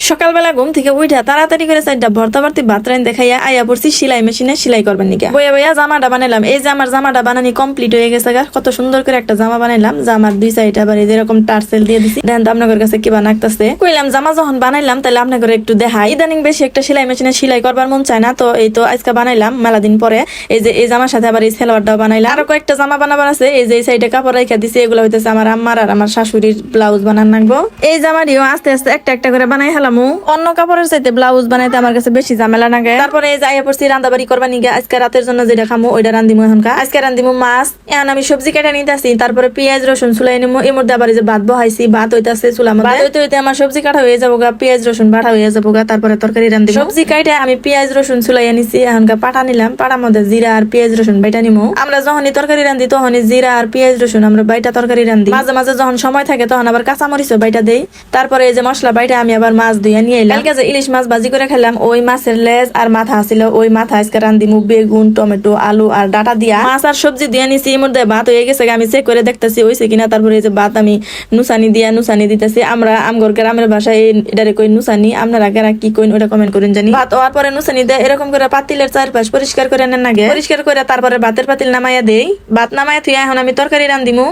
সকালবেলা ঘুম থেকে উঠা তাড়াতাড়ি করে চারটা ভর্তা ভর্তি ভাত রাইন দেখাইয়া আয়া পড়ছি সেলাই মেশিনে সেলাই করবেন নিকা বইয়া বইয়া জামাটা বানাইলাম। এই যে আমার জামাটা বানানি কমপ্লিট হয়ে গেছে গা। কত সুন্দর করে একটা জামা বানাইলাম। জামার দুই সাইড আবার এই যেরকম টার্সেল দিয়ে দিছি। দেন তো আপনাদের কাছে কি বানাইতেছে কইলাম জামা যখন বানাইলাম তাহলে আপনাদের একটু দেখাই। ইদানিং বেশি একটা সেলাই মেশিনে সেলাই করবার মন চায় না, তো এই তো আজকে বানাইলাম মেলা দিন পরে। এই যে এই জামার সাথে আবার এই সালোয়ারটাও বানাইলাম। আরো কয়েকটা জামা বানাবার আছে। এই যে এই সাইডে কাপড় রেখে দিছি, এগুলো হইতেছে আমার আম্মার আর আমার শাশুড়ির ব্লাউজ বানান লাগবো। এই জামাটিও আস্তে আস্তে একটা একটা করে বানাই হেলামু। অন্য কাপড়ের চাইতে ব্লাউজ বানাইতে আমার কাছে বেশি ঝামেলা লাগে। তারপরে এই যাই পড়ছি রান্দাবাড়ি করবা নিগে। আজকে রাতের জন্য যেটা খামু ওইটা রান্দিমু। এখনকার আজকে রান্দিমু মাছ। এখন আমি সবজি কেটে নিতেছি, তারপরে পেঁয়াজ রসুন চুলাই নিমু। এর মধ্যে আবার এই যে ভাত বহাইছি, ভাত হইতাছে চুলার মধ্যে। হইতে হইতে আমার সবজি কাটা হয়ে যাবো গা, পেঁয়াজ রসুন বাটা হয়ে যাবো গা। তারপরে তরকারি রান্দিমু। সবজি কাটে আমি পেঁয়াজ রসুন চুলাই আনিছি। এখনকার পাটা নিলাম, পাটার মধ্যে জিরা আর পেঁয়াজ রসুন বাইটা নিমু। আমরা যখনই তরকারি রান্ধি তখনই জিরা আর পেঁয়াজ রসুন আমরা বাইটা তরকারি রান্ধি। মাঝে মাঝে যখন সময় থাকে তখন আবার কাঁচামরিচও বাইটা দেই। তারপরে এই যে মশলা বাইটা আমি আবার মাছ ধুইয়া নিয়ে এলাম। কালকে যে ইলিশ মাছ ভাজি করে খেলাম, ওই মাছের লেজ আর মাথা ছিল, ওই মাথা আজকে রান্দিমু বেগুন টমেটো আলু আর ডাটা দিয়া। মাছ আর সবজি দিয়ে নিছি। এর মধ্যে ভাত হয়ে গেছে, আমি চেক করে দেখতেছি হইছে কিনা। তারপরে এই যে ভাত আমি নুসানি দিয়া নুসানি দিতেছি। আমরা আমগর গ্রামের ভাষায় এটারে কই নুসানি, আপনারা কারা কি কইন ওটা কমেন্ট করেন জানি। ভাত হওয়ার পরে নুসানি দেয় এরকম করে পাতিলের চারপাশ পরিষ্কার করে নেন আগে। পরিষ্কার করে তারপরে ভাতের পাতিল নামাইয়া দেই। ভাত নামাইয়া থুইয়া এখন আমি তরকারি রান্দিমু।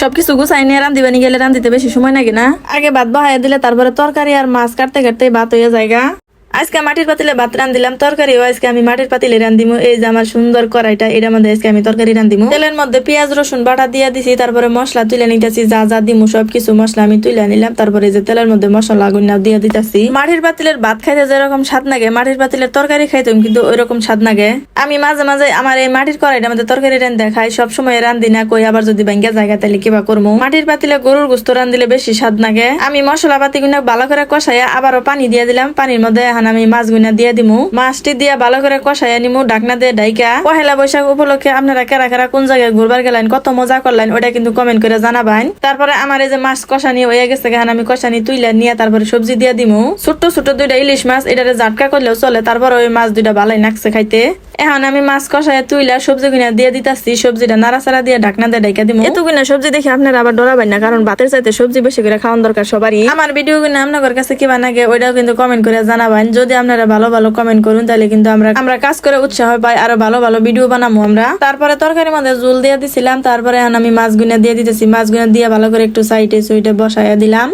সবকিছু গুছাই নিয়ে রান্দিবানি গেলে রান্দিতে বেশি সময় লাগে না। আগে ভাত বহাইয়া দিলে তারপরে তরকারি আর মাছ কাটতে কাটতে ভাত হয়ে জায়গা। আজকে মাটির পাতিলে ভাত রান্দিলাম, তরকারিও আজকে আমি মাটির পাতিলে রান্দিমু। এই যে আমার সুন্দর কড়াইটা, এটার মধ্যে আজকে আমি তরকারি রান্দিমু। তেলের মধ্যে পেঁয়াজ রসুন বাটা দিয়ে দিছি, তারপরে মশলা তুলে নিতেছি। যা যা দিমু সবকিছু মশলা আমি তুলে নিলাম। তারপরে যে তেলের মধ্যে মশলা গুন্না দিয়ে দিতেছি। মাটির পাতিলের ভাত খাইতে যেরকম স্বাদ লাগে, মাটির পাতিলের তরকারি খাইতে কিন্তু ওইরকম স্বাদ লাগে। আমি মাঝে মাঝে আমার এই মাটির কড়াইটার মধ্যে তরকারি রান্ধা খাই, সবসময় রান্ধি না। কই আবার যদি ব্যাঙ্গা জায়গা তাহলে কিবা করবো। মাটির পাতিলে গরুর গোস্ত রান্দিলে বেশি স্বাদ লাগে। আমি মশলা পাতি গুনা ভালো করে কষাইয়া আবারও পানি দিয়ে দিলাম। পানির মধ্যে এখন আমি মাছ গুনা দিয়ে দিমু। মাছটি দিয়া ভালো করে কষাইয়া নিমু ঢাকনা দিয়ে ডাইকা। পহেলা বৈশাখ উপলক্ষে আপনারা কারা কারা কোন জায়গায় ঘুরবার গেলেন, কত মজা করলেন ওটা কিন্তু কমেন্ট করে জানাবেন। তারপরে আমার এই যে মাছ কষানি হয়ে গেছে, এখন আমি কষানি তুইলা নিয়ে তারপরে সবজি দিয়ে দিমু। ছোট্ট ছোট দুইটা ইলিশ মাছ, এটারে জাটকা করলেও চলে। তারপরে ওই মাছ দুইটা ভালোই নাকছে খাইতে। এখন আমি মাছ কষাইয়া তুইলা সবজি গুনা দিয়ে দিতাছি। সবজিটা নাড়াচাড়া দিয়ে ঢাকনা দিয়ে ডাইকা দিমু। এতগুনা সবজি দেখে আপনারা আবার ডরাবেন না, কারণ ভাতের চাইতে সবজি বেশি করে খাওয়ান দরকার সবারই। আমার ভিডিও গুনা আপনাদের কাছে কিবা লাগে ওইটাও কিন্তু কমেন্ট করে জানাবেন। যদি আপনারা ভালো ভালো কমেন্ট করুন তাহলে কিন্তু আমরা কাজ করে উৎসাহ পাই, আরো ভালো ভালো ভিডিও বানাবো আমরা। তারপরে তরকারির মধ্যে জল দিয়ে দিছিলাম। তারপরে এখন আমি মাছ গুনা দিয়ে দিতেছি। মাছ গুনা দিয়ে ভালো করে একটু সাইডে সুইটে বসাইয়া দিলাম।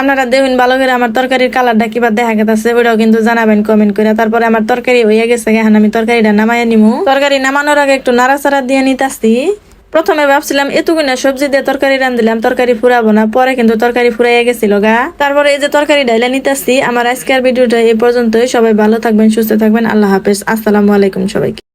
আপনারা দেখুন ভালো করে আমার তরকারির কালারটা কিবা দেখা গেছে, ওইটাও কিন্তু জানাবেন কমেন্ট করে। তারপরে আমার তরকারি হয়ে গেছে, এখন আমি তরকারিটা নামাইয়া নিমু। তরকারি নামানোর আগে একটু নাড়াচাড়া দিয়ে নিতেছি। প্রথমে ভাবছিলাম এতগুনা সবজি দিয়ে তরকারি রান্দিলাম, তরকারি ফুরাবো না, পরে কিন্তু তরকারি ফুরাইয়া গেছিল গা। তারপরে এই যে তরকারি ডাইলা নিতেছি। আমার আজকের ভিডিওটা এই পর্যন্তই। সবাই ভালো থাকবেন, সুস্থ থাকবেন। আল্লাহ হাফেজ, আসসালামু আলাইকুম সবাইকে।